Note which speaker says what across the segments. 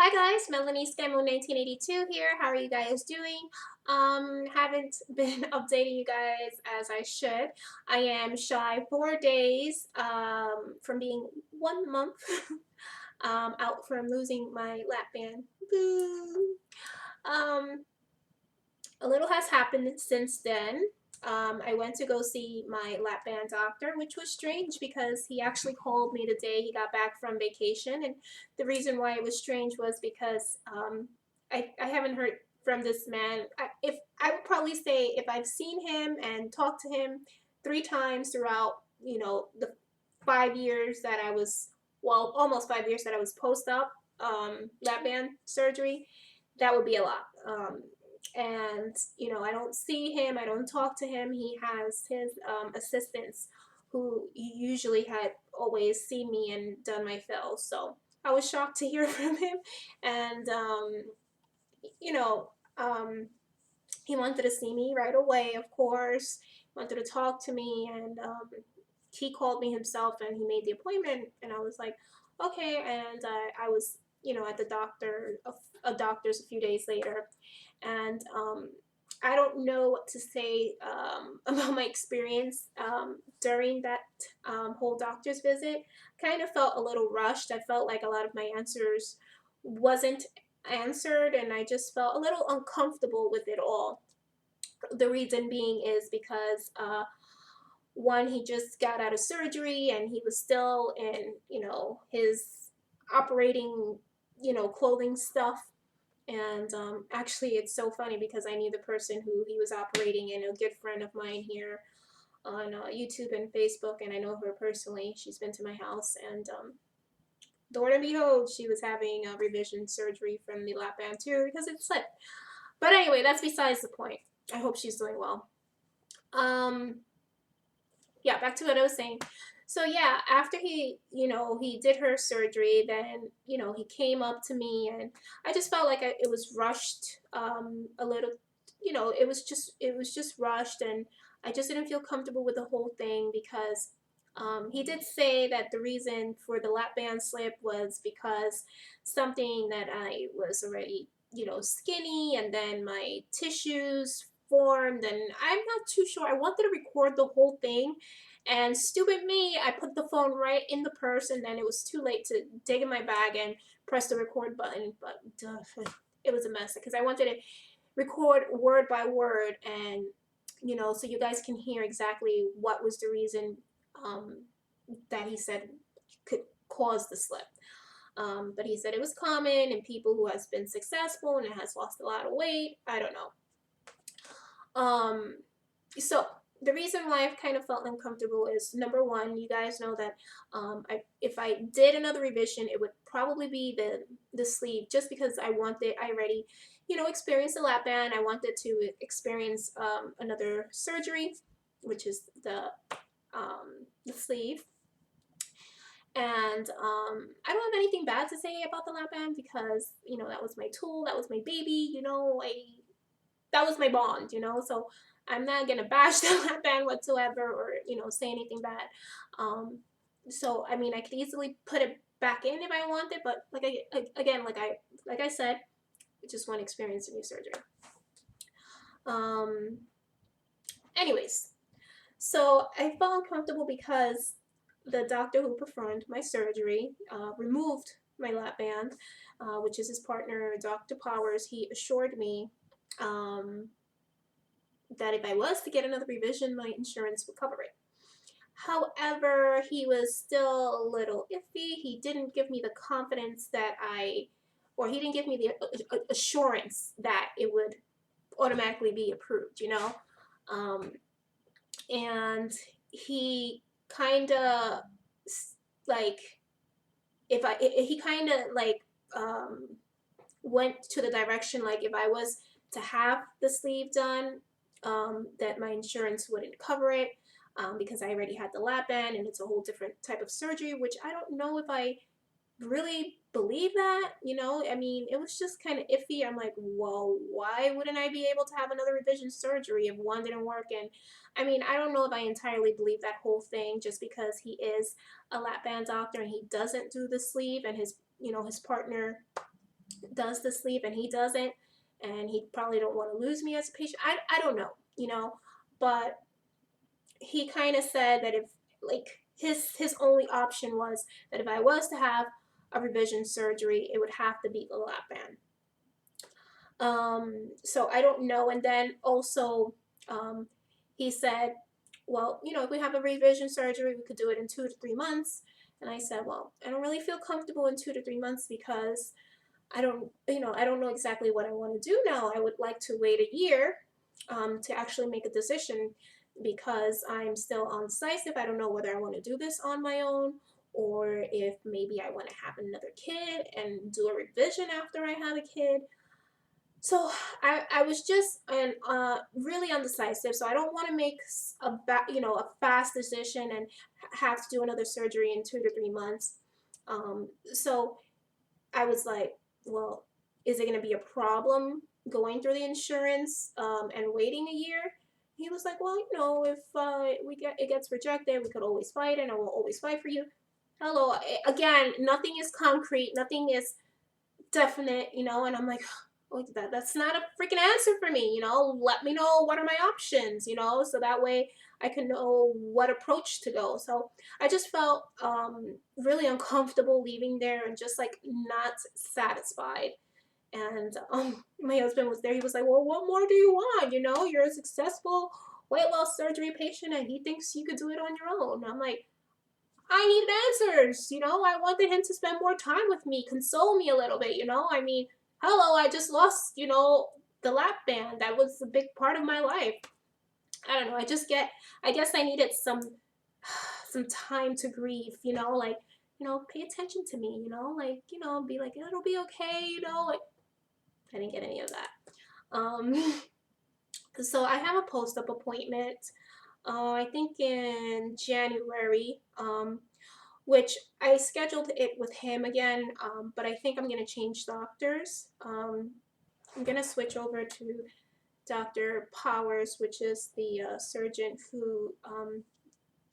Speaker 1: Hi guys, Melanie Skymo 1982 here. How are you guys doing? Haven't been updating you guys as I should. I am shy 4 days from being 1 month out from losing my lap band. Boo. Um, a little has happened since then. I went to go see my lap band doctor, which was strange because he actually called me the day he got back from vacation. And the reason why it was strange was because I haven't heard from this man. If I would probably say if I've seen him and talked to him 3 times throughout, the 5 years that I was, well, almost 5 years that I was post-op lap band surgery, that would be a lot. And I don't see him, I don't talk to him. He has his assistants who usually had always seen me and done my fill, so I was shocked to hear from him. And you know um, he wanted to see me right away, of course. He wanted to talk to me, and he called me himself and he made the appointment, and I was like, okay. And I was at the doctor's a few days later. And I don't know what to say about my experience during that whole doctor's visit. Kind of felt a little rushed. I felt like a lot of my answers wasn't answered, and I just felt a little uncomfortable with it all. The reason being is because one, he just got out of surgery and he was still in his operating clothing stuff. And actually, it's so funny because I knew the person who he was operating in, a good friend of mine here on YouTube and Facebook, and I know her personally. She's been to my house, and Lord and behold, she was having a revision surgery from the lap band too because it slipped. But anyway, that's besides the point. I hope she's doing well. Um, yeah, back to what I was saying. So yeah, after he did her surgery, then he came up to me, and I just felt like it was rushed a little. It was just rushed, and I just didn't feel comfortable with the whole thing because he did say that the reason for the lap band slip was because something that I was already skinny, and then my tissues formed, and I'm not too sure. I wanted to record the whole thing, and stupid me, I put the phone right in the purse, and then it was too late to dig in my bag and press the record button. But it was a mess because I wanted to record word by word, and so you guys can hear exactly what was the reason um, that he said could cause the slip. But he said it was common in people who has been successful and has lost a lot of weight. I don't know. Um, so the reason why I've kind of felt uncomfortable is, number one, you guys know that if I did another revision, it would probably be the sleeve, just because I already experienced the lap band. I wanted to experience another surgery, which is the sleeve. And I don't have anything bad to say about the lap band because that was my tool, that was my baby. That was my bond. So I'm not gonna bash the lap band whatsoever, or say anything bad. um so I mean, I could easily put it back in if I wanted, but again, like I said, I just want to experience a new surgery. um Anyways, so I felt uncomfortable because the doctor who performed my surgery removed my lap band, which is his partner, Dr. Powers. He assured me um, that if I was to get another revision, my insurance would cover it. However, he was still a little iffy. He didn't give me the confidence or he didn't give me the assurance that it would automatically be approved. Um, and he kind of like, he kind of like went to the direction, like, if I was to have the sleeve done, that my insurance wouldn't cover it, because I already had the lap band and it's a whole different type of surgery, which I don't know if I really believe that. I mean, it was just kind of iffy. I'm like, well, why wouldn't I be able to have another revision surgery if one didn't work? And I mean, I don't know if I entirely believe that whole thing, just because he is a lap band doctor and he doesn't do the sleeve, and his partner does the sleeve and he doesn't, and he probably don't want to lose me as a patient. I don't know, but he kind of said that if, like, his only option was that if I was to have a revision surgery, it would have to be the lap band. So I don't know. And then also, um, he said, well, if we have a revision surgery, we could do it in 2 to 3 months. And I said, well, I don't really feel comfortable in 2 to 3 months because I don't know exactly what I want to do now. I would like to wait a year to actually make a decision because I'm still undecisive. I don't know whether I want to do this on my own or if maybe I want to have another kid and do a revision after I have a kid. So I was just really undecisive. So I don't want to make a fast decision and have to do another surgery in 2 to 3 months. So I was like, well, is it going to be a problem going through the insurance and waiting a year? He was like, well, if it gets rejected, we could always fight, and I will always fight for you. Hello, again, nothing is concrete, nothing is definite, and I'm like, oh, that's not a freaking answer for me, let me know what are my options, so that way I can know what approach to go. So I just felt really uncomfortable leaving there and just like not satisfied. And my husband was there. He was like, well, what more do you want? You're a successful weight loss surgery patient and he thinks you could do it on your own. I'm like, I needed answers. I wanted him to spend more time with me, console me a little bit. I mean, hello, I just lost, the lap band. That was a big part of my life. I don't know. I guess I needed some time to grieve, like, pay attention to me, be like, it'll be okay, like, I didn't get any of that. So I have a post-op appointment, I think in January, which I scheduled it with him again, but I think I'm going to change doctors. I'm going to switch over to Dr. Powers, which is the surgeon who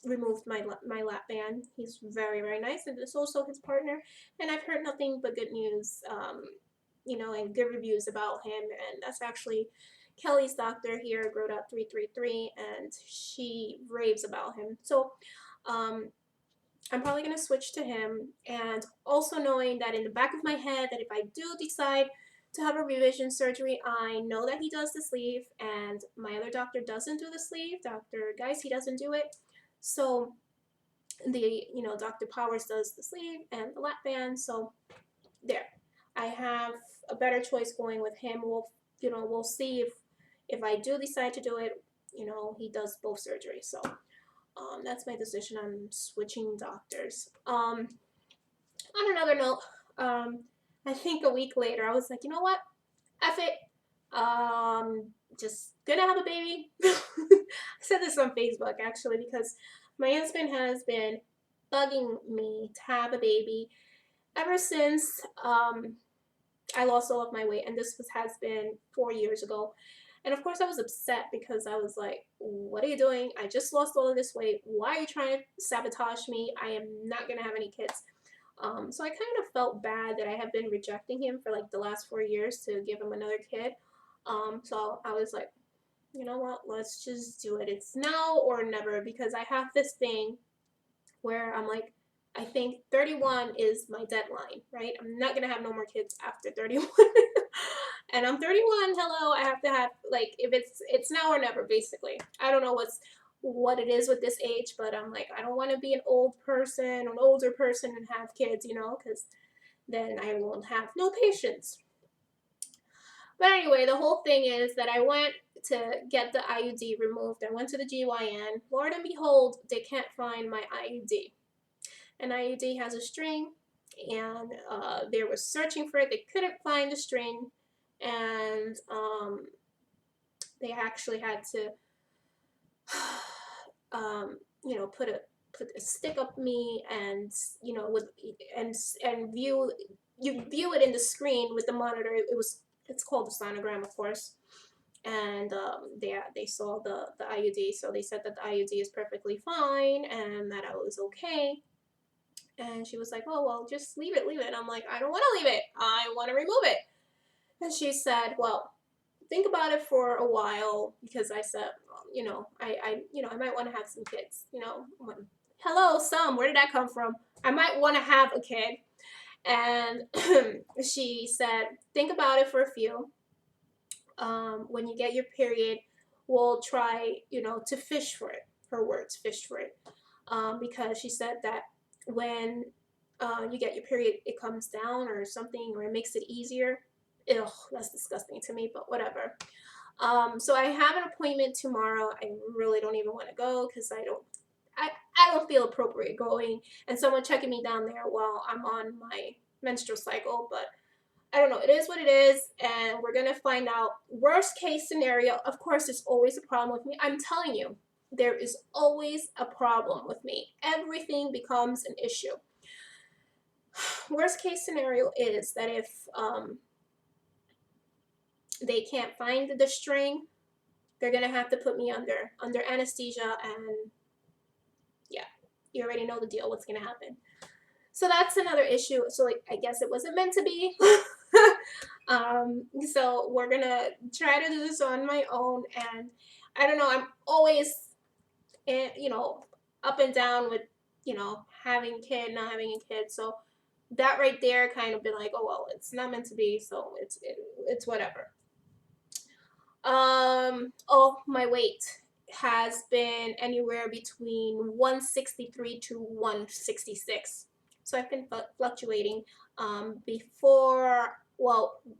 Speaker 1: removed my lap band. He's very, very nice, and it's also his partner. And I've heard nothing but good news, and good reviews about him. And that's actually Kelly's doctor here, Growed Up 333, and she raves about him. So I'm probably going to switch to him, and also knowing that in the back of my head that if I do decide to have a revision surgery, I know that he does the sleeve, and my other doctor doesn't do the sleeve. Dr. Geis, he doesn't do it. So Dr. Powers does the sleeve and the lap band. So there, I have a better choice going with him. We'll see if I do decide to do it. He does both surgeries. So that's my decision on switching doctors. On another note, I think a week later, I was like, you know what? F it. Just gonna have a baby. I said this on Facebook actually because my husband has been bugging me to have a baby ever since I lost all of my weight, and has been 4 years ago. And of course, I was upset because I was like, "What are you doing? I just lost all of this weight. Why are you trying to sabotage me? I am not gonna have any kids." So I kind of felt bad that I have been rejecting him for like the last 4 years to give him another kid. So I was like, you know what? Let's just do it. It's now or never because I have this thing where I'm like, I think 31 is my deadline, right? I'm not gonna have no more kids after 31. And I'm 31. Hello, I have to have, like, if it's now or never basically. I don't know what it is with this age, but I'm like, I don't want to be an older person and have kids, because then I won't have no patience. But anyway, the whole thing is that I went to get the IUD removed. I went to the GYN. Lord and behold, they can't find my IUD. An IUD has a string, and they were searching for it. They couldn't find the string, and they actually had to, put a stick up me, and with and view it in the screen with the monitor. It's called a sonogram, of course. And they saw the IUD, so they said that the IUD is perfectly fine and that I was okay. And she was like, oh, well, just leave it, leave it. And I'm like, I don't want to leave it. I want to remove it. And she said, well, think about it for a while, because I said, well, I might want to have some kids. Hello, some. Where did that come from? I might want to have a kid. And she said, think about it for a few. When you get your period, we'll try, to fish for it. Her words, fish for it. Because she said that when you get your period, it comes down or something, or it makes it easier. Ew, that's disgusting to me, but whatever. So I have an appointment tomorrow. I really don't even want to go because I don't feel appropriate going and someone checking me down there while I'm on my menstrual cycle, but I don't know. It is what it is, and we're gonna find out. Worst case scenario, of course, there's always a problem with me. I'm telling you, there is always a problem with me. Everything becomes an issue. Worst case scenario is that if they can't find the string, they're gonna have to put me under anesthesia, and yeah, you already know the deal. What's gonna happen? So that's another issue. So like, I guess it wasn't meant to be. So we're gonna try to do this on my own, and I don't know. I'm always, up and down with, having a kid, not having a kid. So that right there kind of been like, oh well, it's not meant to be. So it's whatever. Oh, my weight has been anywhere between 163 to 166. So I've been fluctuating.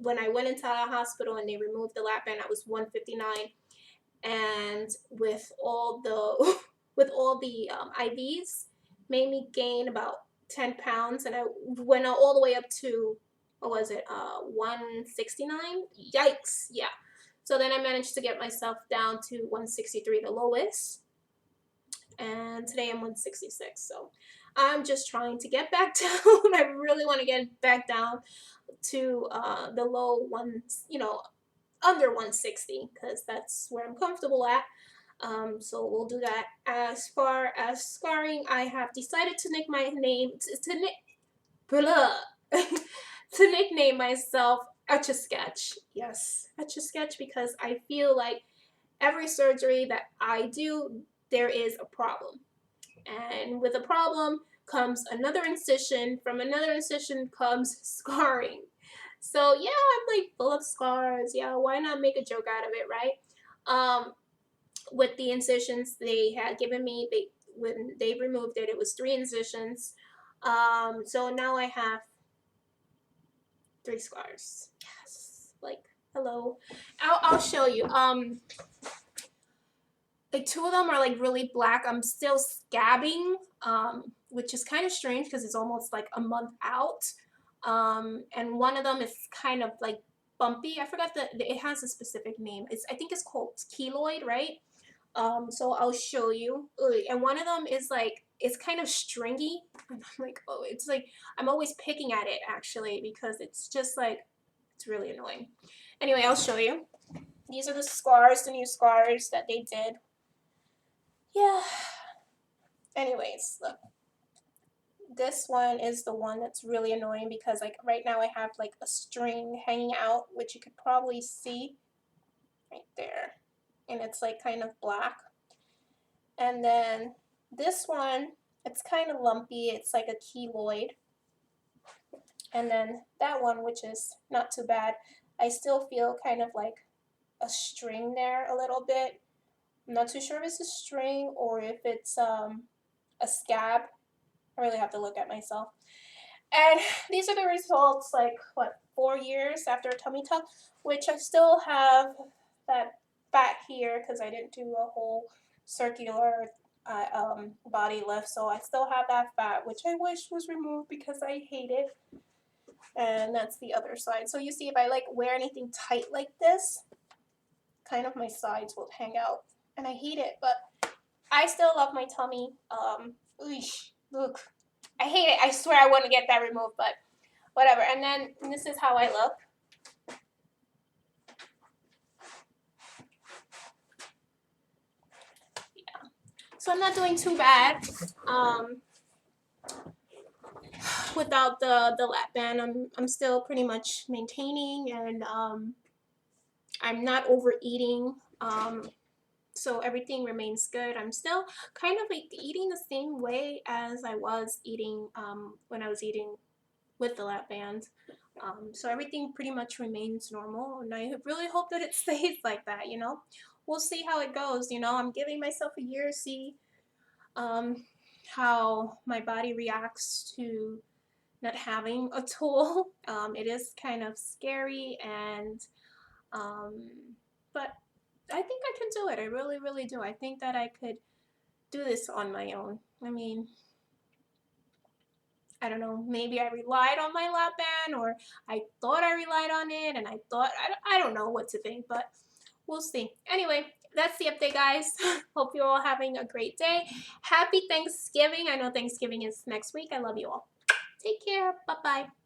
Speaker 1: When I went into the hospital and they removed the lap band, I was 159, and with all the IVs, made me gain about 10 pounds, and I went all the way up to, what was it, 169. Yikes. Yeah. So then I managed to get myself down to 163, the lowest, and today I'm 166. So I'm just trying to get back down. I really want to get back down to the low ones, under 160, because that's where I'm comfortable at. So we'll do that. As far as scarring, I have decided to nick my name to nickname myself Etch a Sketch. Yes, Etch a Sketch, because I feel like every surgery that I do, there is a problem. And with a problem comes another incision. From another incision comes scarring. So yeah, I'm like full of scars. Yeah, why not make a joke out of it, right? With the incisions they had given me, when they removed it, it was 3 incisions. So now I have 3 scars. Yes, like hello. I'll show you. Like 2 of them are like really black. I'm still scabbing, which is kind of strange because it's almost like a month out. And one of them is kind of like bumpy. I forgot it has a specific name. I think it's called keloid, right? So I'll show you. And one of them is like, it's kind of stringy. And I'm like, oh, it's like, I'm always picking at it actually, because it's just like, it's really annoying. Anyway, I'll show you. These are the new scars that they did. Yeah. Anyways, look. This one is the one that's really annoying because like right now I have like a string hanging out, which you could probably see right there. And it's like kind of black. And then this one, it's kind of lumpy. It's like a keloid. And then that one, which is not too bad, I still feel kind of like a string there a little bit. I'm not too sure if it's a string or if it's a scab. I really have to look at myself. And these are the results, like, what, 4 years after a tummy tuck, which I still have that fat here because I didn't do a whole circular body lift, so I still have that fat, which I wish was removed because I hate it. And that's the other side. So you see, if I like wear anything tight like this, kind of my sides will hang out, and I hate it, but I still love my tummy. Look, I hate it. I swear I want to get that removed, but whatever. And then this is how I look. Yeah. So I'm not doing too bad. without the lap band. I'm still pretty much maintaining, and I'm not overeating. So everything remains good. I'm still kind of like eating the same way as I was eating when I was eating with the lap band. So everything pretty much remains normal, and I really hope that it stays like that. We'll see how it goes. I'm giving myself a year to see um, how my body reacts to not having a tool. It is kind of scary, and um, but I think I can do it. I really, really do. I think that I could do this on my own. I mean, I don't know, maybe I relied on my lap band, or I thought I relied on it, and I don't know what to think, but we'll see. Anyway, that's the update, guys. Hope you're all having a great day. Happy Thanksgiving. I know Thanksgiving is next week. I love you all. Take care. Bye-bye.